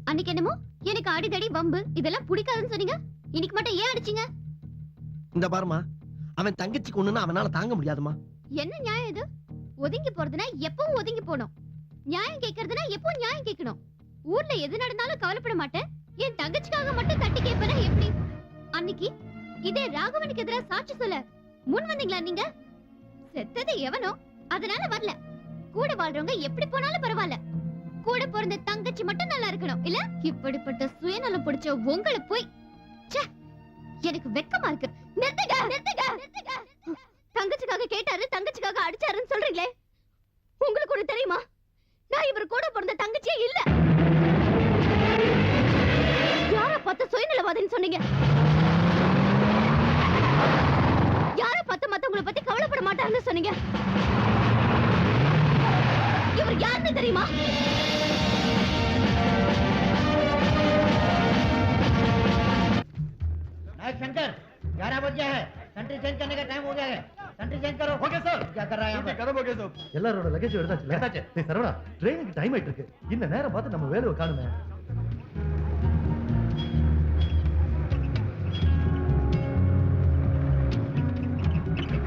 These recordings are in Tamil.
அன்னைக்கு என்னமோ எனக்கு அடிதடி வம்பு இதெல்லாம் பிடிக்காதுன்னு சொன்னீங்க. இன்னைக்கு மட்டும் ஏன் அடிச்சீங்க? இந்த பாருமா, அவன் தங்கச்சிக்கு ஒண்ணுன்னா அவனால தாங்க முடியாதுமா. என்ன நியாயம் இது? ஒதுங்கி போறதுனா எப்பவும் ஒதுங்கி போணும். நியாயம் கேக்குறதுனா எப்பவும் நியாயம் கேட்கணும். ஊர்ல எது நடந்தாலும் கவலைப்பட மாட்டேன். என் தங்கச்சிக்காக மட்டும் தட்டி கேட்பேனா எப்படி? அன்னைக்கு இதே ராகவனுக்கு எதிராக சாட்சி சொல்ல முன் வந்தீங்களா நீங்க? செத்தது எவனோ அதனால வரல. கூட வாழ்றவங்க எப்படி போனாலும் பரவாயில்ல. கூட பிறந்த தங்கச்சி மட்டும் நல்லா இருக்கணும் இல்ல? இப்படிப்பட்ட சுயநலம் பிடிச்ச உங்களை போய் எனக்கு வெக்கமா இருக்கு. நிறுத்துங்க நிறுத்துங்க நிறுத்துங்க. தங்கச்சிக்காக கேட்டாரு, தங்கச்சிக்காக அடிச்சாருன்னு சொல்றீங்களே, உங்களுக்கு ஒரு தெரியுமா? நான் இவர் கூட பிறந்த தங்கச்சியே இல்ல. யார பார்த்து சுயநலவாதின்னு சொன்னீங்க? யார பார்த்து மத்தவங்களை பத்தி கவலைப்பட மாட்டாருன்னு சொன்னீங்க? இவர் யாருன்னு தெரியுமா? शंकर 11 बज गया है, कंट्री चेंज करने का टाइम हो गया है, कंट्री चेंज करो. Okay sir. क्या कर रहा है यहाँ पे? கதவு ஓகே சார். எல்லாரோட லக்கேஜ் எடுத்தாச்சு. டேய் சரவணா, ட்ரெயினுக்கு டைம் ஆயிட்டு இருக்கு. இந்த நேரம் பார்த்து நம்ம வேலையை காணுமே.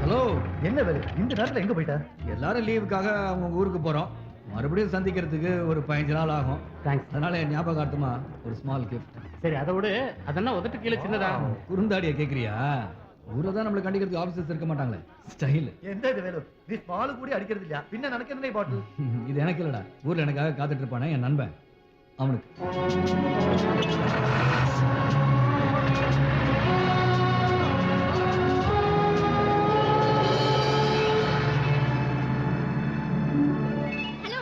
ஹலோ, என்ன வேலை? இந்த நேரத்துல எங்க போயிட்ட? எல்லாரும் லீவுக்காக அவங்க ஊருக்கு போறோம். மறுபடியும் சந்திக்கிறதுக்கு ஒரு 15 நாள் ஆகும். தேங்க்ஸ். அதனால என் ஞாபகார்த்தமா ஒரு ஸ்மால் கிஃப்ட். சரி, அதை விட அதெல்லாம் உதட்டு கீழே சின்னதா. குறுந்தாடிய கேக்குறியா? ஊர்ல தான் நம்மள கண்டிக்கிறதுக்கு ஆபீசர்ஸ் இருக்க மாட்டாங்களே. ஸ்டைல். எந்த இது வேலை? நீ ஸ்மால் கூட அடிக்கிறது இல்லையா? பின்ன எனக்கு என்ன பாட்டில்? இது எனக்கு இல்லடா. ஊர்ல எனக்காக காத்துட்டு இருப்பானே என் நண்பன், அவனுக்கு. ஹலோ,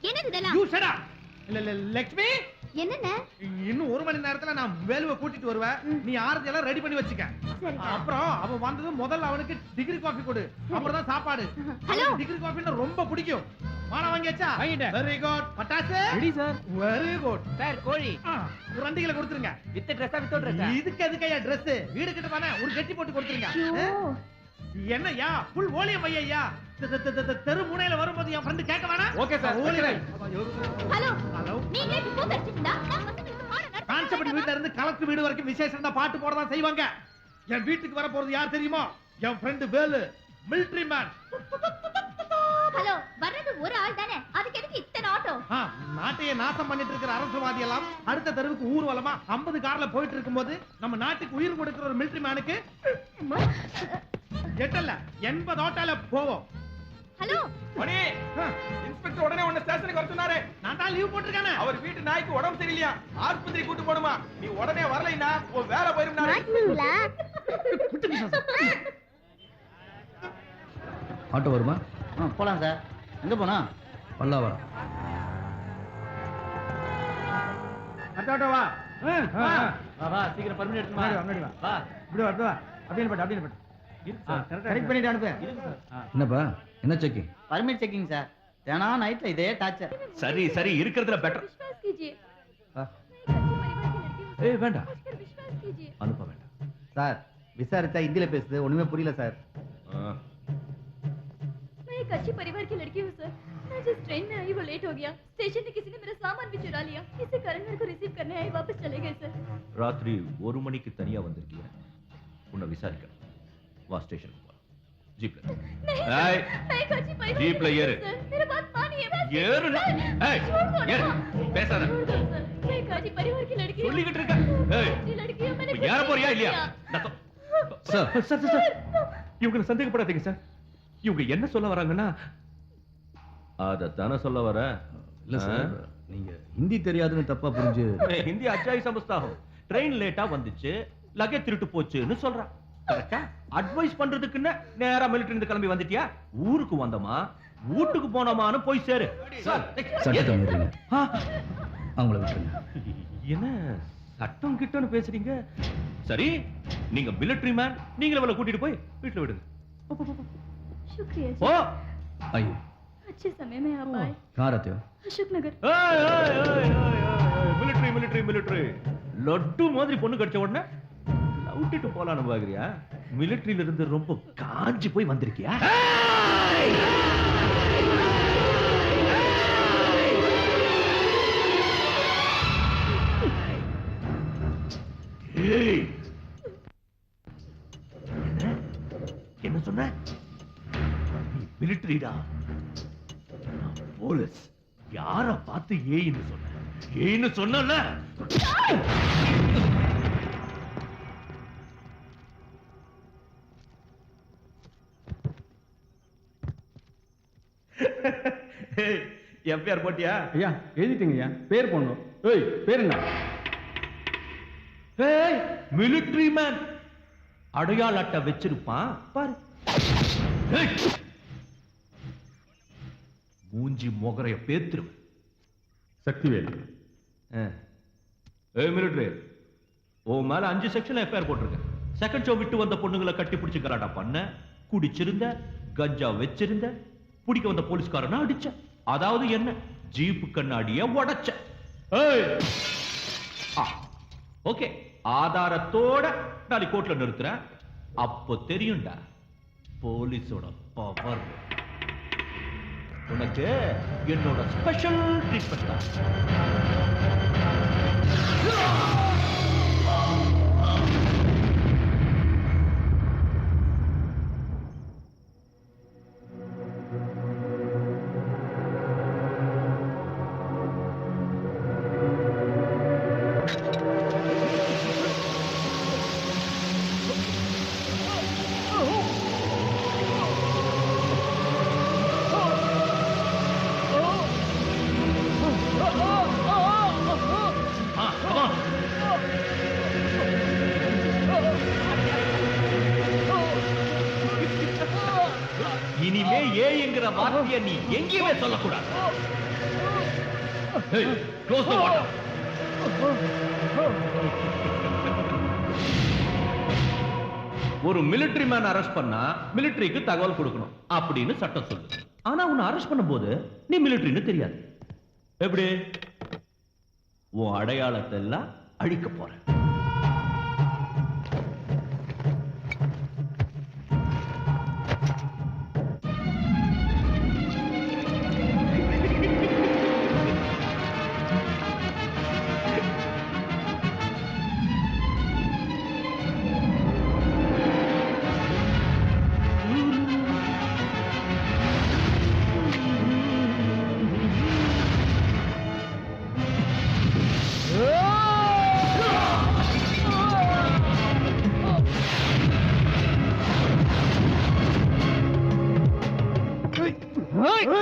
என்னது இதெல்லாம்? You shut up. லட்சுமி, என்னண்ணே? இன்னும் 1 மணி நேரத்துல நான் வேலுவை கூட்டிட்டு வருவேன். நீ ஆரத்தி எல்லாம் ரெடி பண்ணி வச்சுக்க. சரி. அப்புறம் அவன் வந்ததும் முதல்ல அவனுக்கு டிகிரி காஃபி கொடு, அப்புறம் தான் சாப்பாடு. ஹலோ. டிகிரி காஃபின்னா ரொம்ப பிடிக்கும். வாணா வாங்கியாச்சா? வாங்கிட்டேன். Very good. பட்டாசு ready sir. Very good. Sir, கோழி ஒரு 2 கிலோ கொடுத்துருங்க. வித் ட்ரெஸ்ஸா வித்தவுட் ட்ரெஸ்ஸா? இதுக்கு எதுக்கையா Dress? வீடு கிட்ட தானே, ஒரு கட்டி போட்டு கொடுத்துருங்க. ஐயோ. என்னய்யா ஃபுல் ஓலியம் ஐயா? தெரு முனையில வரும்போது என் ஃப்ரெண்ட் கேட்க வேணாம். Okay sir. Hello, hello. நீங்க இப்ப போக அடிச்சிட்டா நான் பசங்களுக்கு பாடம் நடத்த கான்ஸ்டபிள் வீட்ல இருந்து கலெக்டர் வீடு வரைக்கும் விசேஷம் தான் பாட்டு போட தான் செய்வாங்க. என் வீட்டுக்கு வர போறது யார் தெரியுமா? என் friend Velu, military man. Hello, வர்றது ஒரு ஆள் தானே, அதுக்கு எதுக்கு இத்தனை ஆட்டோ? நாட்டையே நாசம் பண்ணிட்டு இருக்கிற அரசியல்வாதி எல்லாம் அடுத்த தெருவுக்கு ஊர்வலமா 50 கார்ல போயிட்டு இருக்கும்போது நம்ம நாட்டுக்கு உயிர் கொடுக்கிற ஒரு மிலிட்டரி மேனுக்கு எட்டல்ல 80 ஆட்டோல போவோம். ஹலோ, மணி, இன்ஸ்பெக்டர் உடனே உன்னை ஸ்டேஷனுக்கு வர சொன்னாரு. நான் தான் லீவ் போட்டுருக்கானே. அவர் வீட்டு நாய்க்கு உடம்பு சரியில்லையா, ஆஸ்பத்திரி கூட்டு போணுமா. நீ உடனே வரலைன்னா உன் வேலை போயிருந்தாரு. ஆட்டோ வருமா? போலாம் சார். எங்க போனா? பல்லாவரம். ஆட்டோ வா. வா வா, சீக்கிரம் பர்மிட் எடுத்துமா. முன்னாடி வா. வா. இப்படி வா. அப்படியே பட்டு. கரெக்ட் பண்ணிட்டு அனுப்பு. என்னப்பா, என்ன செக்கிங்? Permit checking sir. தினம் நைட்ல இதே டார்ச்சர். சரி சரி, இருக்கிறதுல பெட்டர். विश्वास कीजिए। ஏய் வேண்டாம், विश्वास कीजिए। அனுப்ப வேண்டாம். சார், விசாரிச்சா ஹிந்தில பேசுது, ஒண்ணுமே புரியல சார். मैं एक अच्छी परिवार की लड़की हूँ सर। मैं जिस ट्रेन में आई वो लेट हो गया। स्टेशन में किसी ने मेरा सामान भी चुरा लिया। इसी कारण मेरे को रिसीव करने आए, वापस चले गए सर। ராத்திரி 1 மணிக்கு தனியா வந்திருக்கீங்க. உன்னை விசாரிக்கணும். வா ஸ்டேஷனுக்கு வா. ஜீப்ல. नहीं ஏய், मैं एक अच्छी परिवार जीप ले ये रे। सर, मेरा बात मानिए। ஏறு. ஏய், ஏறு. பேசாத. छोड़ दो सर, मैं एक अच्छी परिवार की लड़की हूँ। சொல்லிக்கிட்டு இருக்க. ஏய், अच्छी लड़की हूँ, मैंने இப்ப ஏற போறியா இல்லையா? சார் சார் சார், இவங்களை சந்தேகப்படாதீங்க சார். இவங்க என்ன சொல்ல வராங்கன்னா அதத்தானே சொல்ல வர. இல்ல சார், நீங்க ஹிந்தி தெரியாதுன்னு தப்பா புரிஞ்சு. ஹிந்தி அச்சாய் சமஸ்தாகும். ட்ரெயின் லேட்டா வந்துச்சு, லக்கேஜ் திருட்டு போச்சுன்னு சொல்றான். கரெக்டா? அட்வைஸ் பண்றதுக்குன்னு நேரா மிலிட்டரி இருந்து கிளம்பி வந்துட்டியா? ஊருக்கு வந்தமா, வீட்டுக்கு போனோமான்னு போய் சேரு. சார், சட்டத்தை மீறீங்க. அவங்கள விட்டுருங்க. என்ன சட்டம் கிட்டன்னு பேசுறீங்க? சரி, நீங்க மிலிட்டரி மேன், நீங்களே அவளை கூட்டிட்டு போய் வீட்டுல விடுங்க. शुक्रिया जी। ஓ, ஐயோ, अच्छे समय में आप आए। कहाँ रहते हो? Ashok Nagar. Military military military laddu மாதிரி பொண்ணு கிடைச்ச உடனே லவுட்டிட்டு போலான்னு பாக்குறியா? மிலிட்டரியில இருந்து ரொம்ப காஞ்சி போய் வந்திருக்கியா? ஏய், என்ன சொன்ன? நீ மிலிட்டரிடா, நான் போலீஸ். யார பார்த்து ஏன்னு சொன்ன? ஏன்னு சொன்னல? எஃப்ஐஆர் போட்டியா? ஐயா எழுதிட்டீங்க ஐயா. பேர் போடணும். ஏய் பேர் என்ன? ஏய், மிலிட்டரி மேன். அடையாள அட்டை வச்சிருப்பான் பாரு. ஏய், மூஞ்சி மொகரைய பேத்துருவேன். சக்திவேல். ஏய் மிலிட்டரி, ஓ மேல 5 செக்ஷன்ல எஃப்ஐஆர் போட்டிருக்கேன். செகண்ட் ஷோ விட்டு வந்த பொண்ணுங்களை கட்டி பிடிச்சு கலாட்டா பண்ண, குடிச்சிருந்த, கஞ்சா வச்சிருந்த, பிடிக்க வந்த போலீஸ்காரனா அடிச்ச. அதாவது என்ன, ஜீப் கண்ணாடிய உடைச்ச. ஓகே, ஆதாரத்தோட நாளை கோர்ட்ல நிறுத்துறேன். அப்போ தெரியும்டா போலீஸோட பவர். உனக்கு என்னோட ஸ்பெஷல் ட்ரீட்மெண்ட் தான். இனிமே ஏங்கிற வார்த்தையை நீ எங்கேயுமே சொல்லக்கூடாது. Close the water. ஒரு மிலிட்டரி மேன் அரெஸ்ட் பண்ணா மிலிட்டரிக்கு தகவல் கொடுக்கணும் அப்படின்னு சட்டம் சொல்லு. ஆனா உன்னை அரெஸ்ட் பண்ணும்போது நீ மிலிட்டரின்னு தெரியாது. எப்படி? உன் அடையாளத்தை எல்லாம் அழிக்க போற. Hey!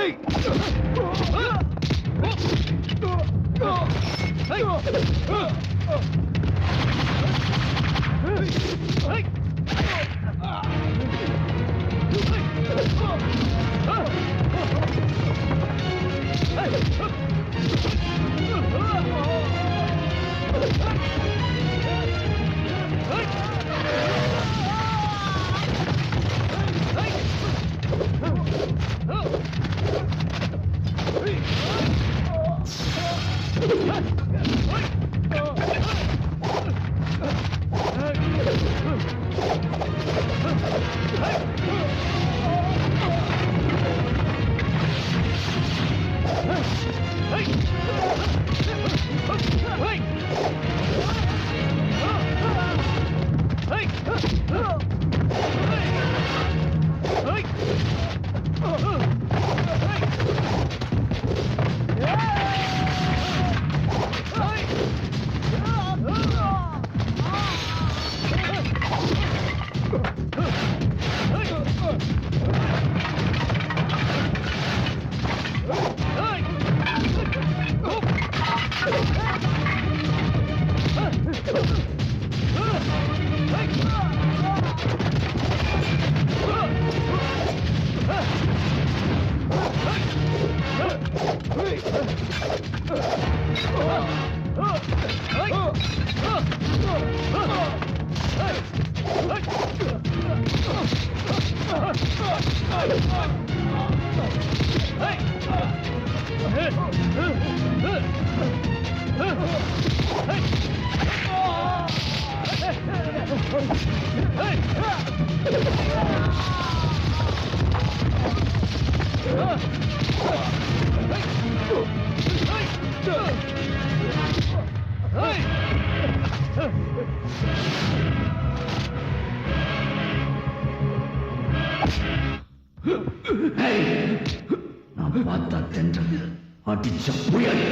தென்றல் அடிச்ச புயல்.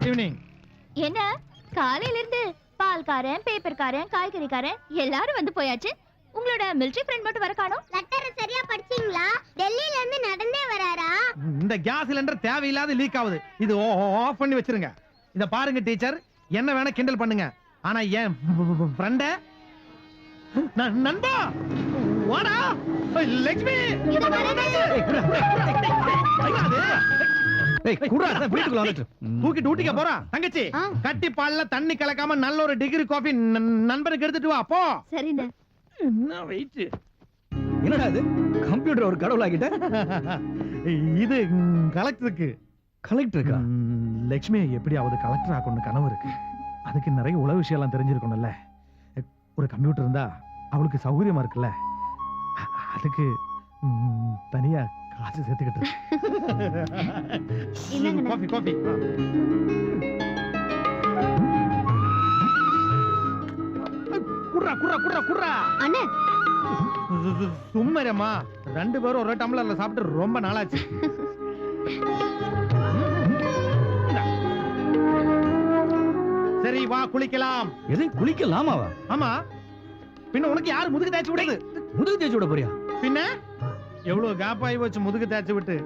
ஈவினிங் என்ன காலையில இருந்து பால்காரன் பேப்பர்காரன் காய்கறிக்காரன் எல்லாரும் வந்து போயாச்சு. உங்களோட மிலிட்டரி ஃப்ரெண்ட் மட்டும் வர காணோம். லெட்டர் சரியா படிச்சீங்களா? டெல்லில இருந்து நடந்தே வராரா? இந்த கேஸ் சிலிண்டர் தேவையில்லாத லீக் ஆகுது. இது ஆஃப் பண்ணி வச்சிருங்க. இத பாருங்க டீச்சர், என்ன வேணா கிண்டல் பண்ணுங்க, ஆனா என் ஃப்ரெண்ட நண்பா வாடா லட்சுமி தூக்கிட்டு ஊட்டிக்க போறான் தங்கச்சி. ஆ. கட்டி பால்ல தண்ணி கலக்காம நல்ல ஒரு டிகிரி காஃபி நண்பனுக்கு எடுத்துட்டு வா போ. சரிண்ணே. என்ன வெயிட்? என்னடா இது, கம்ப்யூட்டர் ஒரு கடவுள் ஆகிட்ட. இது கலெக்டருக்கு. கலெக்டருக்கா? லட்சுமி எப்படியாவது கலெக்டர் ஆக்கணும் கனவு இருக்கு. அதுக்கு நிறைய உலக விஷயம் எல்லாம் தெரிஞ்சிருக்கணும்ல. ஒரு கம்ப்யூட்டர் இருந்தா அவளுக்கு சௌகரியமா இருக்குல்ல. அதுக்கு தனியா காசு சேர்த்துக்கிட்டு என்னங்கண்ணா? Coffee coffee. குர்ரா குர்ரா குர்ரா குர்ரா. அண்ணே சும்மரம்மா, 2 பேரும் ஒரு டம்ளர்ல சாப்பிட்டு ரொம்ப நாளாச்சு. சரி வா குளிக்கலாம். எது குளிக்கலாமாவா? ஆமா, பின்ன உனக்கு யாரு முதுகு தேய்ச்சி விடுறது? முதுகு தேய்ச்சி விட போறியா? பின்ன எவ்வளவு கேப்பாயி வச்சு முதுகு தேய்ச்சி விட்டு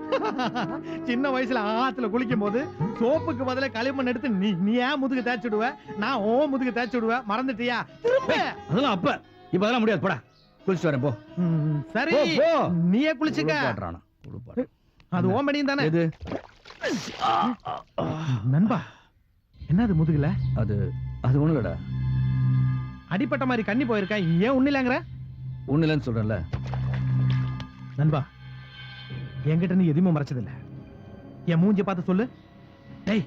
சின்ன வயசுல ஆத்துல குளிக்கும் போது சோப்புக்கு பதிலா களிமண் எடுத்து நீ ஏன் முதுகு தேய்ச்சி விடுவ, நான் ஓ முதுகு தேய்ச்சி விடுவேன், மறந்துட்டியா? திரும்ப அதெல்லாம் அப்ப, இப்ப அதெல்லாம் முடியாது. போடா, குளிச்சு வரேன் போ. சரி போ, போ. நீயே குளிச்சுக்க. குளிப்பாட்டுறானா? குளிப்பாட்டு. அது ஓம்படியும் தானே. எது? நண்பா, என்னது முதுகுல அது அது ஒண்ணு இல்லடா. அடிப்பட்ட மாதிரி கண்ணி போயிருக்கா, ஏன் ஒண்ணு இல்லங்கிற? ஒண்ணு இல்லைன்னு சொல்றேன்ல. நண்பா, என்கிட்ட நீ எதுவுமே மறைச்சதில்ல. என் மூஞ்சி பார்த்து சொல்லு. டேய்,